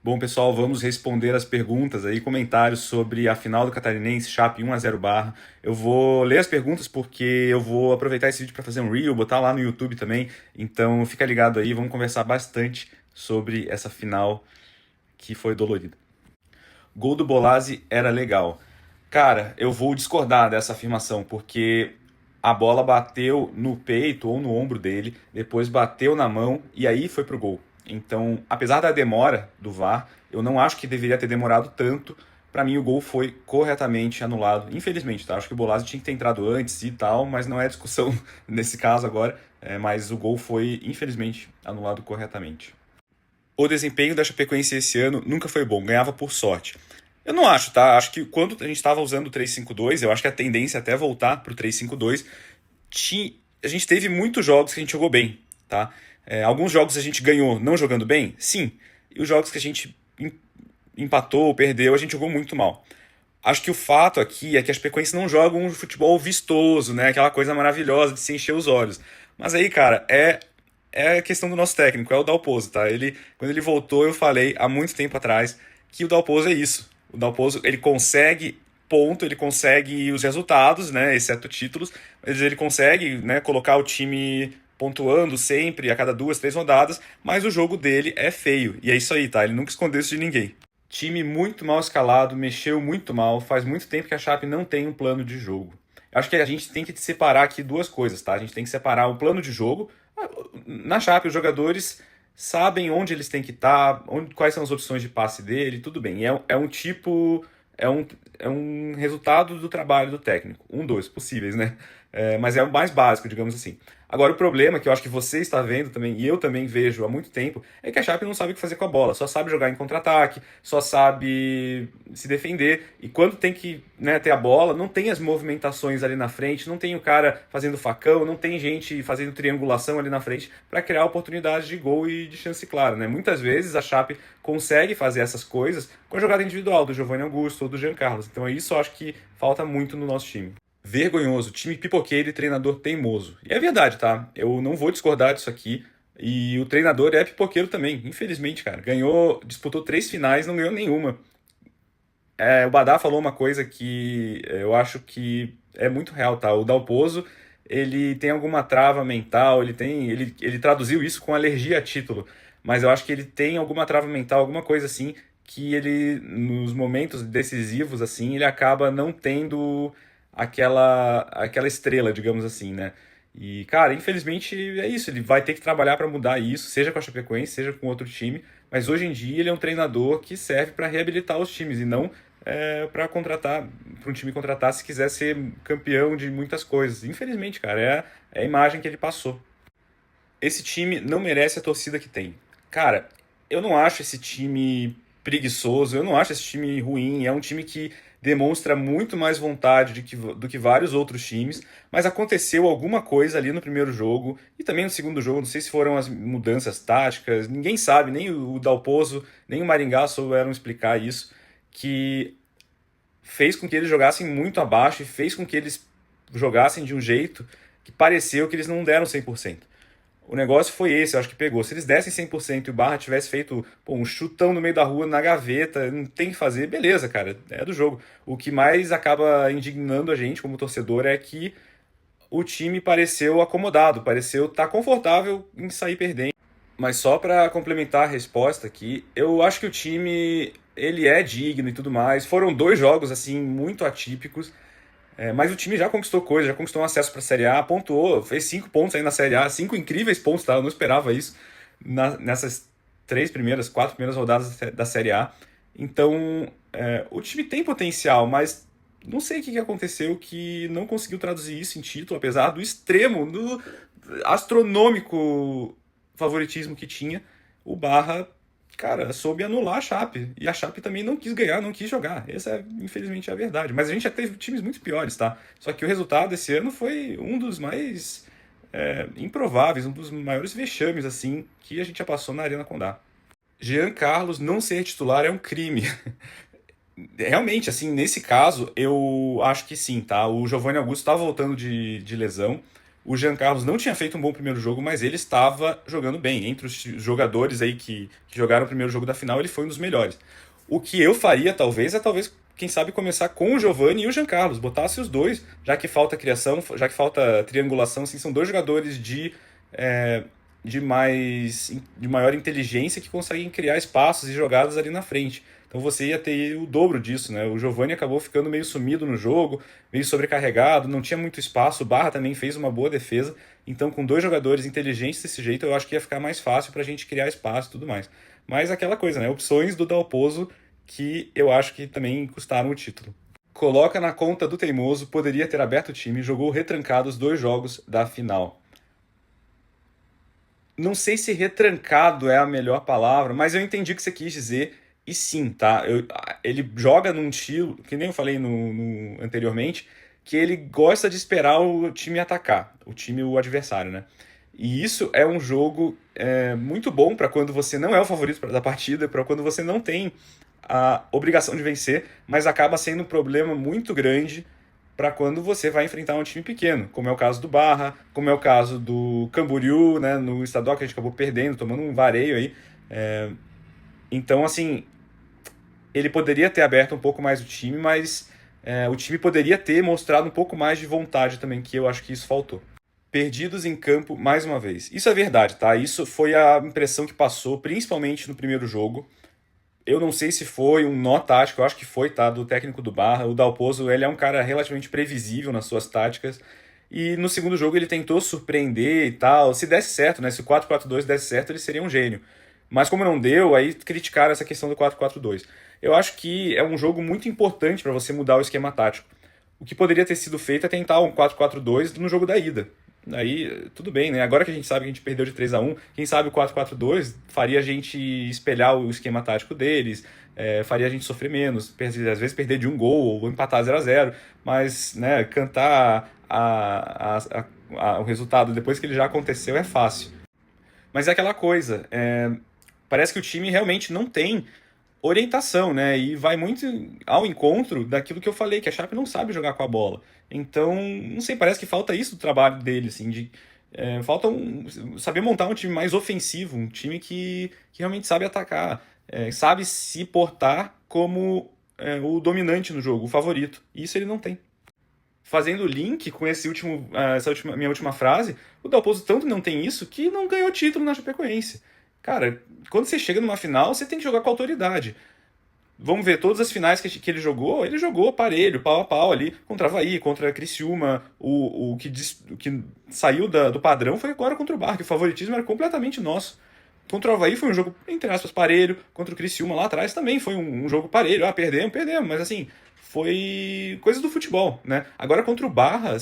Bom, pessoal, vamos responder as perguntas aí, comentários sobre a final do Catarinense, Chape 1-0 Barra. Eu vou ler as perguntas porque eu vou aproveitar esse vídeo para fazer um reel, botar lá no YouTube também. Então fica ligado aí, vamos conversar bastante sobre essa final que foi dolorida. Gol do Bolazzi era legal. Cara, eu vou discordar dessa afirmação, porque a bola bateu no peito ou no ombro dele, depois bateu na mão e aí foi pro gol. Então, apesar da demora do VAR, eu não acho que deveria ter demorado tanto. Pra mim, o gol foi corretamente anulado. Infelizmente, tá? Acho que o Bolazzi tinha que ter entrado antes e tal, mas não é discussão nesse caso agora. Mas o gol foi, infelizmente, anulado corretamente. O desempenho da Chapecoense esse ano nunca foi bom, ganhava por sorte. Eu não acho, tá? Acho que quando a gente estava usando o 3-5-2, eu acho que a tendência é até voltar pro 3-5-2. A gente teve muitos jogos que a gente jogou bem, tá? Alguns jogos a gente ganhou não jogando bem, sim. E os jogos que a gente empatou, perdeu, a gente jogou muito mal. Acho que o fato aqui é que as Chapecoense não jogam um futebol vistoso, né? Aquela coisa maravilhosa de se encher os olhos. Mas aí, cara, é a questão do nosso técnico, é o Dalpozo, tá? Quando ele voltou, eu falei há muito tempo atrás que o Dalpozo é isso. O Dalpozo, ele consegue ponto, ele consegue os resultados, né, exceto títulos, mas ele consegue, né, colocar o time pontuando sempre, a cada 2, 3 rodadas, mas o jogo dele é feio. E é isso aí, tá? Ele nunca escondeu isso de ninguém. Time muito mal escalado, mexeu muito mal, faz muito tempo que a Chape não tem um plano de jogo. Eu acho que a gente tem que separar aqui duas coisas, tá? A gente tem que separar o plano de jogo. Na Chape, os jogadores sabem onde eles têm que estar, quais são as opções de passe dele, tudo bem. É um tipo. É um resultado do trabalho do técnico. Um, dois possíveis, né? Mas é o mais básico, digamos assim. Agora, o problema que eu acho que você está vendo também, e eu também vejo há muito tempo, é que a Chape não sabe o que fazer com a bola. Só sabe jogar em contra-ataque, só sabe se defender. E quando tem que, né, ter a bola, não tem as movimentações ali na frente, não tem o cara fazendo facão, não tem gente fazendo triangulação ali na frente para criar oportunidades de gol e de chance clara, né? Muitas vezes a Chape consegue fazer essas coisas com a jogada individual do Giovanni Augusto ou do Jean Carlos. Então isso eu acho que falta muito no nosso time. Vergonhoso, time pipoqueiro e treinador teimoso. E é verdade, tá? Eu não vou discordar disso aqui. E o treinador é pipoqueiro também, infelizmente, cara. Disputou 3 finais, não ganhou nenhuma. O Badá falou uma coisa que eu acho que é muito real, tá? O Dalpozo, ele tem alguma trava mental, ele traduziu isso com alergia a título, mas eu acho que ele tem alguma trava mental, alguma coisa assim, que ele, nos momentos decisivos, assim, ele acaba não tendo aquela estrela, digamos assim, né? E, cara, infelizmente é isso, ele vai ter que trabalhar para mudar isso, seja com a Chapecoense, seja com outro time, mas hoje em dia ele é um treinador que serve para reabilitar os times e não para contratar, para um time contratar se quiser ser campeão de muitas coisas. Infelizmente, cara, é a imagem que ele passou. Esse time não merece a torcida que tem. Cara, eu não acho esse time preguiçoso, eu não acho esse time ruim, é um time que demonstra muito mais vontade do que vários outros times, mas aconteceu alguma coisa ali no primeiro jogo e também no segundo jogo, não sei se foram as mudanças táticas, ninguém sabe, nem o Dalpozo, nem o Maringá souberam explicar isso, que fez com que eles jogassem muito abaixo e fez com que eles jogassem de um jeito que pareceu que eles não deram 100%. O negócio foi esse, eu acho que pegou. Se eles dessem 100% e o Barra tivesse feito um chutão no meio da rua, na gaveta, não tem que fazer, beleza, cara, é do jogo. O que mais acaba indignando a gente como torcedor é que o time pareceu acomodado, pareceu estar confortável em sair perdendo. Mas só para complementar a resposta aqui, eu acho que o time ele é digno e tudo mais. Foram 2 jogos assim muito atípicos. Mas o time já conquistou coisa, já conquistou um acesso para a Série A, pontuou, fez 5 pontos aí na Série A, 5 incríveis pontos, tá? Eu não esperava isso nessas 4 primeiras rodadas da Série A. Então, o time tem potencial, mas não sei o que aconteceu que não conseguiu traduzir isso em título, apesar do extremo, do astronômico favoritismo que tinha. O Barra, cara, soube anular a Chape. E a Chape também não quis ganhar, não quis jogar. Essa é, infelizmente, a verdade. Mas a gente já teve times muito piores, tá? Só que o resultado esse ano foi um dos mais improváveis, um dos maiores vexames, assim, que a gente já passou na Arena Condá. Jean Carlos não ser titular é um crime. Realmente, assim, nesse caso, eu acho que sim, tá? O Giovanni Augusto tá voltando de lesão. O Jean Carlos não tinha feito um bom primeiro jogo, mas ele estava jogando bem. Entre os jogadores aí que jogaram o primeiro jogo da final, ele foi um dos melhores. O que eu faria, talvez, quem sabe, começar com o Giovani e o Jean Carlos. Botasse os dois, já que falta criação, já que falta triangulação, assim, são dois jogadores de maior inteligência que conseguem criar espaços e jogadas ali na frente. Então você ia ter o dobro disso, né? O Giovani acabou ficando meio sumido no jogo, meio sobrecarregado, não tinha muito espaço. O Barra também fez uma boa defesa. Então, com dois jogadores inteligentes desse jeito, eu acho que ia ficar mais fácil pra gente criar espaço e tudo mais. Mas aquela coisa, né? Opções do Dalpozo que eu acho que também custaram o título. Coloca na conta do teimoso, poderia ter aberto o time e jogou retrancado os dois jogos da final. Não sei se retrancado é a melhor palavra, mas eu entendi o que você quis dizer. E sim, tá? Ele joga num estilo, que nem eu falei anteriormente, que ele gosta de esperar o time atacar, o adversário, né? E isso é um jogo muito bom para quando você não é o favorito da partida, para quando você não tem a obrigação de vencer, mas acaba sendo um problema muito grande para quando você vai enfrentar um time pequeno, como é o caso do Barra, como é o caso do Camboriú, né, no estadual que a gente acabou perdendo, tomando um vareio aí. Então, assim, ele poderia ter aberto um pouco mais o time, mas o time poderia ter mostrado um pouco mais de vontade também, que eu acho que isso faltou. Perdidos em campo mais uma vez. Isso é verdade, tá? Isso foi a impressão que passou, principalmente no primeiro jogo. Eu não sei se foi um nó tático, eu acho que foi, tá? Do técnico do Barra. O Dalpozo, ele é um cara relativamente previsível nas suas táticas. E no segundo jogo ele tentou surpreender e tal. Se desse certo, né? Se o 4-4-2 desse certo, ele seria um gênio. Mas como não deu, aí criticaram essa questão do 4-4-2. Eu acho que é um jogo muito importante para você mudar o esquema tático. O que poderia ter sido feito é tentar um 4-4-2 no jogo da ida. Aí, tudo bem, né? Agora que a gente sabe que a gente perdeu de 3-1, quem sabe o 4-4-2 faria a gente espelhar o esquema tático deles, faria a gente sofrer menos, às vezes perder de um gol ou empatar 0-0, mas, né, cantar o resultado depois que ele já aconteceu é fácil. Mas é aquela coisa, parece que o time realmente não tem orientação, né? E vai muito ao encontro daquilo que eu falei, que a Chape não sabe jogar com a bola. Então, não sei, parece que falta isso do trabalho dele, assim, falta saber montar um time mais ofensivo, um time que realmente sabe atacar, sabe se portar como o dominante no jogo, o favorito. E isso ele não tem. Fazendo o link com minha última frase, o Dalpozo tanto não tem isso que não ganhou título na Chapecoense. Cara, quando você chega numa final, você tem que jogar com autoridade. Vamos ver, todas as finais que ele jogou parelho, pau a pau ali, contra Avaí, contra Criciúma. O que saiu do padrão foi agora contra o Barra, que o favoritismo era completamente nosso. Contra o Avaí foi um jogo, entre aspas, parelho. Contra o Criciúma lá atrás também foi um jogo parelho. Ah, perdemos, mas assim, foi coisa do futebol, né? Agora contra o Barra,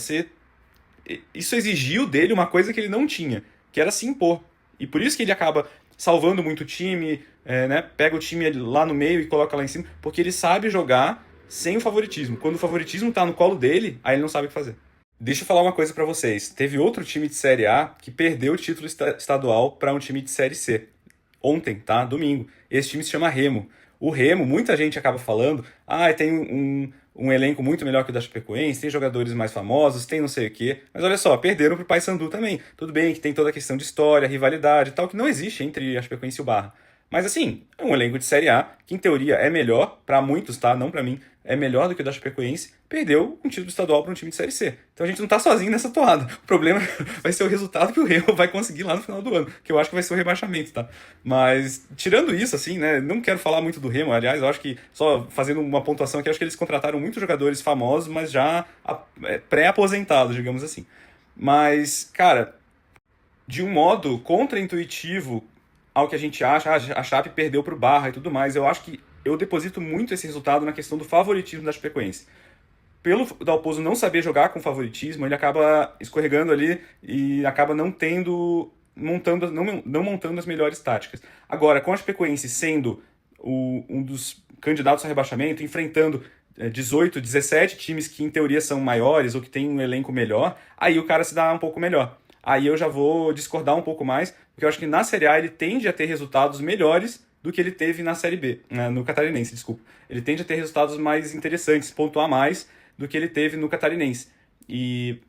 isso exigiu dele uma coisa que ele não tinha, que era se impor. E por isso que ele acaba salvando muito o time, né? Pega o time lá no meio e coloca lá em cima, porque ele sabe jogar sem o favoritismo. Quando o favoritismo tá no colo dele, aí ele não sabe o que fazer. Deixa eu falar uma coisa pra vocês. Teve outro time de Série A que perdeu o título estadual para um time de Série C. Ontem, tá? Domingo. Esse time se chama Remo. O Remo, muita gente acaba falando, tem um elenco muito melhor que o da Chapecoense, tem jogadores mais famosos, tem não sei o quê. Mas olha só, perderam pro Paysandu também. Tudo bem que tem toda a questão de história, rivalidade e tal, que não existe entre a Chapecoense e o Barra. Mas assim, é um elenco de Série A, que em teoria é melhor, para muitos, tá? Não para mim, é melhor do que o da Chapecoense, perdeu um título estadual para um time de Série C. Então a gente não tá sozinho nessa toada. O problema vai ser o resultado que o Remo vai conseguir lá no final do ano, que eu acho que vai ser o rebaixamento, tá? Mas, tirando isso, assim, né, não quero falar muito do Remo, aliás, eu acho que, só fazendo uma pontuação aqui, eu acho que eles contrataram muitos jogadores famosos, mas já pré-aposentados, digamos assim. Mas, cara, de um modo contraintuitivo ao que a gente acha, a Chape perdeu pro Barra e tudo mais, eu acho que eu deposito muito esse resultado na questão do favoritismo da Chapecoense. Pelo Dalpozo não saber jogar com favoritismo, ele acaba escorregando ali e acaba não montando as melhores táticas. Agora, com a Chapecoense sendo um dos candidatos a rebaixamento, enfrentando 18, 17 times que em teoria são maiores ou que tem um elenco melhor, aí o cara se dá um pouco melhor. Aí eu já vou discordar um pouco mais, porque eu acho que na Série A ele tende a ter resultados melhores do que ele teve na Série B, no Catarinense, desculpa. Ele tende a ter resultados mais interessantes, pontuar mais do que ele teve no Catarinense. E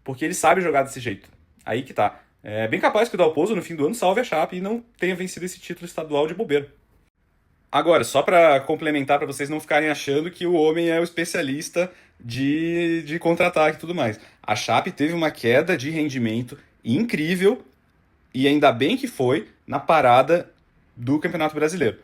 porque ele sabe jogar desse jeito. Aí que tá. É bem capaz que o Dalpozo no fim do ano salve a Chape e não tenha vencido esse título estadual de bobeira. Agora, só para complementar, para vocês não ficarem achando que o homem é o especialista de contra-ataque e tudo mais. A Chape teve uma queda de rendimento incrível, e ainda bem que foi, na parada do Campeonato Brasileiro.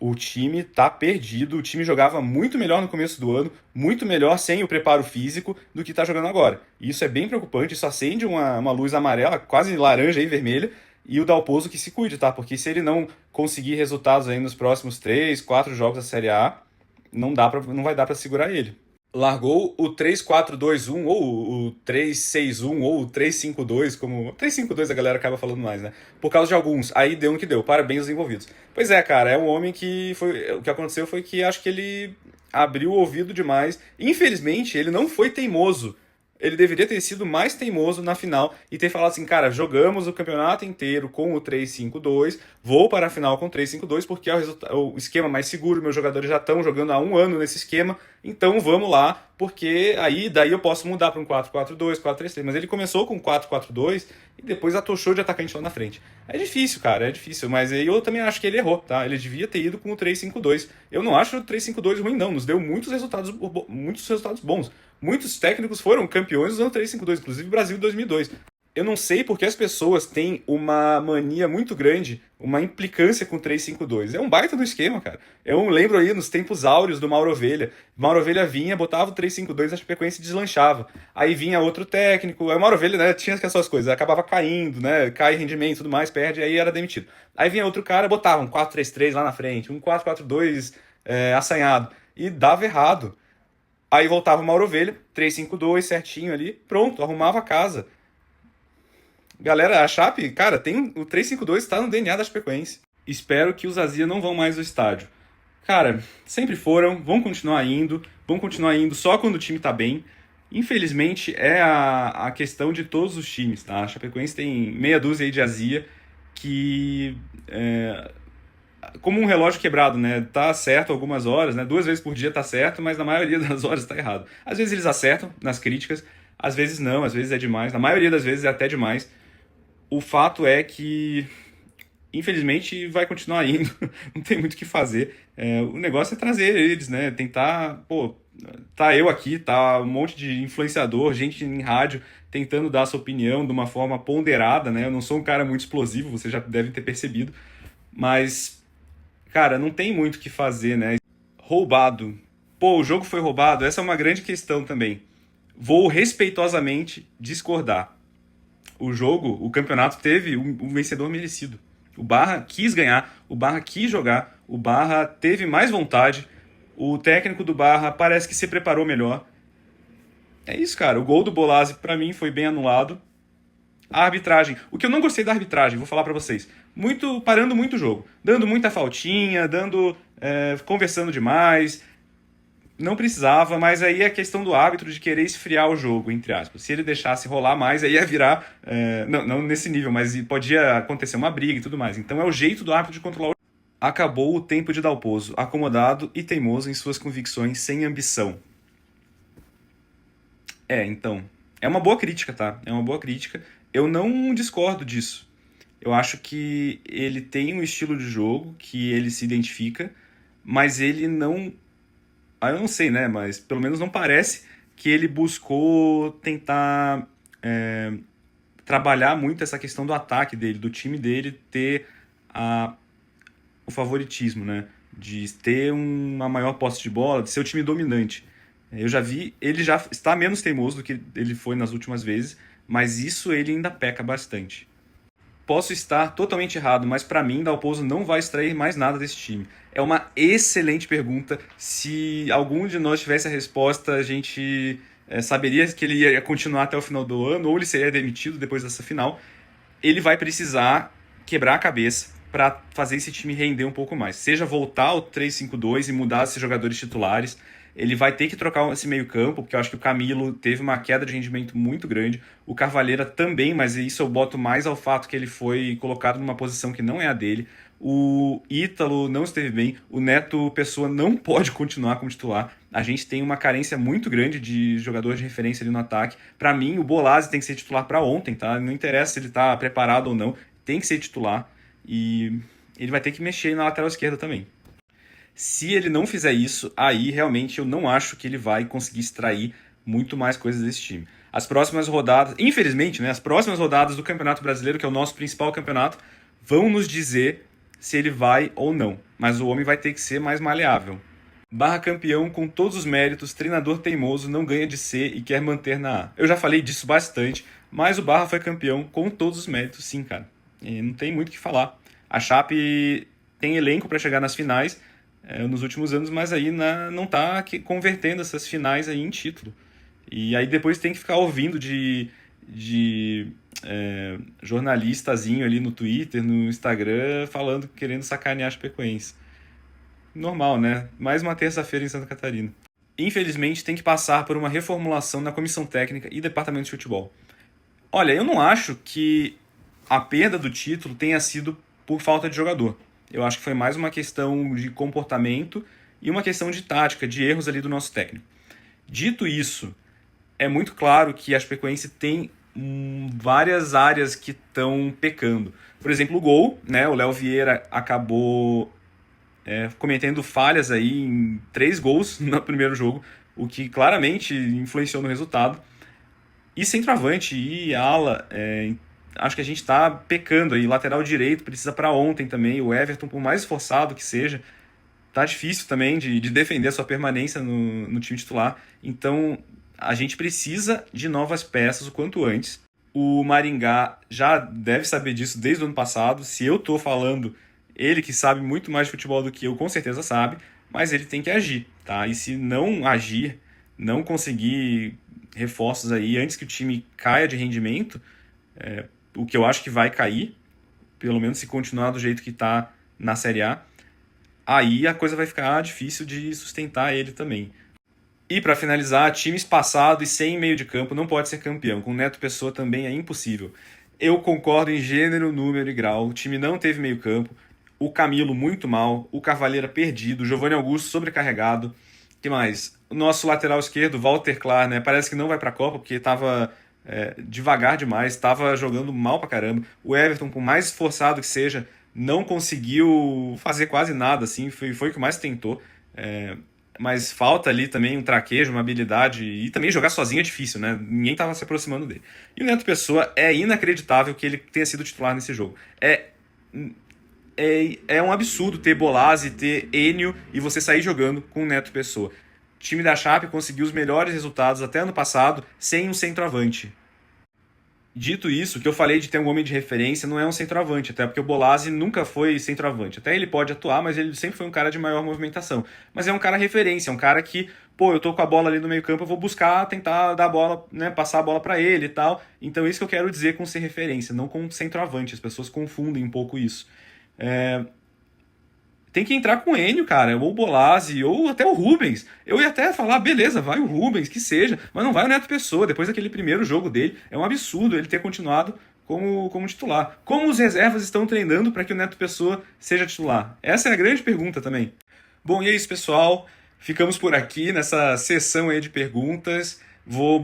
O time tá perdido, o time jogava muito melhor no começo do ano, muito melhor sem o preparo físico do que tá jogando agora. E isso é bem preocupante, isso acende uma luz amarela, quase laranja e vermelha, e o Dalpozo que se cuide, tá? Porque se ele não conseguir resultados aí nos próximos 3, 4 jogos da Série A, não vai dar pra segurar ele. Largou o 3-4-2-1, ou o 3-6-1, ou o 3-5-2, como... 3-5-2 a galera acaba falando mais, né? Por causa de alguns. Aí deu no que deu. Parabéns aos envolvidos. Pois é, cara, é um homem que... O que aconteceu foi que acho que ele abriu o ouvido demais. Infelizmente, ele não foi teimoso. Ele deveria ter sido mais teimoso na final e ter falado assim, cara, jogamos o campeonato inteiro com o 3-5-2, vou para a final com o 3-5-2 porque é o esquema mais seguro, meus jogadores já estão jogando há um ano nesse esquema, então vamos lá, porque daí eu posso mudar para um 4-4-2, 4-3-3, mas ele começou com 4-4-2 e depois atochou de atacante lá na frente. É difícil, cara, é difícil, mas eu também acho que ele errou, tá? Ele devia ter ido com o 3-5-2. Eu não acho o 3-5-2 ruim, não, nos deu muitos resultados bons. Muitos técnicos foram campeões dos anos 3-5-2, inclusive o Brasil em 2002. Eu não sei porque as pessoas têm uma mania muito grande, uma implicância com 3-5-2. É um baita do esquema, cara. Eu lembro aí nos tempos áureos do Mauro Ovelha. Mauro Ovelha vinha, botava o 3-5-2 na Chapecoense e deslanchava. Aí vinha outro técnico, aí o Mauro Ovelha, né, tinha essas coisas, acabava caindo, né, cai rendimento e tudo mais, perde, aí era demitido. Aí vinha outro cara, botava um 4-3-3 lá na frente, um 4-4-2 assanhado, e dava errado. Aí voltava o Mauro Ovelha, 3-5-2 certinho ali, pronto, arrumava a casa. Galera, a Chape, cara, o 3-5-2 tá no DNA da Chapecoense. Espero que os Azia não vão mais ao estádio. Cara, sempre foram, vão continuar indo só quando o time tá bem. Infelizmente, é a questão de todos os times, tá? A Chapecoense tem meia dúzia aí de Azia que... como um relógio quebrado, né? Tá certo algumas horas, né? 2 vezes por dia tá certo, mas na maioria das horas tá errado. Às vezes eles acertam nas críticas, às vezes não, às vezes é demais. Na maioria das vezes é até demais. O fato é que, infelizmente, vai continuar indo. Não tem muito o que fazer. O negócio é trazer eles, né? Tentar, tá eu aqui, tá um monte de influenciador, gente em rádio, tentando dar a sua opinião de uma forma ponderada, né? Eu não sou um cara muito explosivo, vocês já devem ter percebido. Mas, cara, não tem muito o que fazer, né? Roubado. O jogo foi roubado? Essa é uma grande questão também. Vou respeitosamente discordar. O campeonato teve um vencedor merecido. O Barra quis ganhar, o Barra quis jogar, o Barra teve mais vontade, o técnico do Barra parece que se preparou melhor. É isso, cara. O gol do Bolazzi, pra mim, foi bem anulado. A arbitragem. O que eu não gostei da arbitragem, vou falar pra vocês. Parando muito o jogo. Dando muita faltinha, conversando demais. Não precisava, mas aí é a questão do árbitro de querer esfriar o jogo, entre aspas. Se ele deixasse rolar mais, aí ia virar... não nesse nível, mas podia acontecer uma briga e tudo mais. Então é o jeito do árbitro de controlar o jogo. Acabou o tempo de Dalpozo, acomodado e teimoso em suas convicções, sem ambição. Então, é uma boa crítica, tá? É uma boa crítica. Eu não discordo disso. Eu acho que ele tem um estilo de jogo que ele se identifica, mas ele não... eu não sei, né? Mas pelo menos não parece que ele buscou tentar trabalhar muito essa questão do ataque dele, do time dele ter o favoritismo, né? De ter uma maior posse de bola, de ser o time dominante. Eu já vi, ele já está menos teimoso do que ele foi nas últimas vezes, mas isso ele ainda peca bastante. Posso estar totalmente errado, mas para mim, Dalpozo não vai extrair mais nada desse time. É uma excelente pergunta. Se algum de nós tivesse a resposta, a gente saberia que ele ia continuar até o final do ano, ou ele seria demitido depois dessa final. Ele vai precisar quebrar a cabeça para fazer esse time render um pouco mais. Seja voltar ao 3-5-2 e mudar esses jogadores titulares. Ele vai ter que trocar esse meio campo, porque eu acho que o Camilo teve uma queda de rendimento muito grande. O Carvalheira também, mas isso eu boto mais ao fato que ele foi colocado numa posição que não é a dele. O Ítalo não esteve bem, o Neto Pessoa não pode continuar como titular. A gente tem uma carência muito grande de jogadores de referência ali no ataque. Para mim, o Bolazzi tem que ser titular para ontem, tá? Não interessa se ele tá preparado ou não, tem que ser titular. E ele vai ter que mexer na lateral esquerda também. Se ele não fizer isso, aí realmente eu não acho que ele vai conseguir extrair muito mais coisas desse time. As próximas rodadas, infelizmente, né, as próximas rodadas do Campeonato Brasileiro, que é o nosso principal campeonato, vão nos dizer se ele vai ou não. Mas o homem vai ter que ser mais maleável. Barra campeão com todos os méritos, treinador teimoso, não ganha de C e quer manter na A. Eu já falei disso bastante, mas o Barra foi campeão com todos os méritos, sim, cara. E não tem muito o que falar. A Chape tem elenco para chegar nas finais nos últimos anos, mas aí não tá convertendo essas finais aí em título. E aí depois tem que ficar ouvindo de jornalistazinho ali no Twitter, no Instagram, falando, querendo sacanear a Chapecoense. Normal, né? Mais uma terça-feira em Santa Catarina. Infelizmente, tem que passar por uma reformulação na comissão técnica e departamento de futebol. Olha, eu não acho que a perda do título tenha sido por falta de jogador. Eu acho que foi mais uma questão de comportamento e uma questão de tática, de erros ali do nosso técnico. Dito isso, é muito claro que a Chapecoense tem várias áreas que estão pecando. Por exemplo, o gol, né? O Léo Vieira acabou cometendo falhas aí em 3 gols no primeiro jogo, o que claramente influenciou no resultado. E centroavante e ala, acho que a gente está pecando aí. Lateral direito precisa para ontem também. O Everton, por mais esforçado que seja, tá difícil também de defender a sua permanência no time titular. Então, a gente precisa de novas peças o quanto antes. O Maringá já deve saber disso desde o ano passado. Se eu tô falando, ele que sabe muito mais de futebol do que eu, com certeza sabe, mas ele tem que agir, tá? E se não agir, não conseguir reforços aí antes que o time caia de rendimento, o que eu acho que vai cair, pelo menos se continuar do jeito que está na Série A, aí a coisa vai ficar difícil de sustentar ele também. E para finalizar, time espaçado e sem meio de campo não pode ser campeão. Com Neto Pessoa também é impossível. Eu concordo em gênero, número e grau. O time não teve meio campo. O Camilo muito mal. O Cavaleira perdido. O Giovanni Augusto sobrecarregado. O que mais? O nosso lateral esquerdo, Walter Clar, né? Parece que não vai para a Copa porque estava devagar demais. Estava jogando mal pra caramba. O Everton, por mais esforçado que seja, não conseguiu fazer quase nada. Assim, foi o que mais tentou. Mas falta ali também um traquejo, uma habilidade, e também jogar sozinho é difícil, né? Ninguém estava se aproximando dele. E o Neto Pessoa, é inacreditável que ele tenha sido titular nesse jogo. É um absurdo ter Bolazzi, ter Enio e você sair jogando com o Neto Pessoa. O time da Chape conseguiu os melhores resultados até ano passado sem um centroavante. Dito isso, o que eu falei de ter um homem de referência não é um centroavante, até porque o Bolazzi nunca foi centroavante. Até ele pode atuar, mas ele sempre foi um cara de maior movimentação. Mas é um cara referência, é um cara que, eu tô com a bola ali no meio campo, eu vou buscar, tentar dar a bola, né, passar a bola para ele e tal. Então isso que eu quero dizer com ser referência, não com centroavante. As pessoas confundem um pouco isso. Tem que entrar com o Enio, cara, ou o Bolazzi, ou até o Rubens. Eu ia até falar, beleza, vai o Rubens, que seja, mas não vai o Neto Pessoa. Depois daquele primeiro jogo dele, é um absurdo ele ter continuado como titular. Como os reservas estão treinando para que o Neto Pessoa seja titular? Essa é a grande pergunta também. Bom, e é isso, pessoal. Ficamos por aqui nessa sessão aí de perguntas. Vou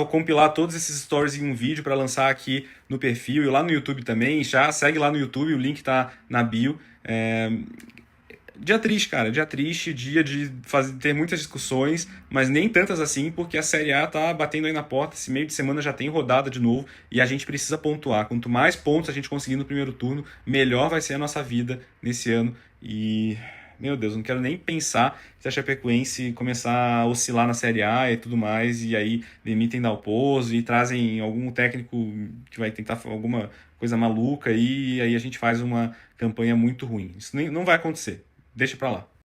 compilar todos esses stories em um vídeo para lançar aqui no perfil e lá no YouTube também. Já segue lá no YouTube, o link tá na bio. Dia triste, cara. Dia triste, dia de ter muitas discussões, mas nem tantas assim, porque a Série A tá batendo aí na porta. Esse meio de semana já tem rodada de novo e a gente precisa pontuar. Quanto mais pontos a gente conseguir no primeiro turno, melhor vai ser a nossa vida nesse ano. E, meu Deus, não quero nem pensar se a Chapecoense começar a oscilar na Série A e tudo mais, e aí demitem Dalpozo e trazem algum técnico que vai tentar alguma coisa maluca e aí a gente faz uma campanha muito ruim. Isso não vai acontecer. Deixa pra lá.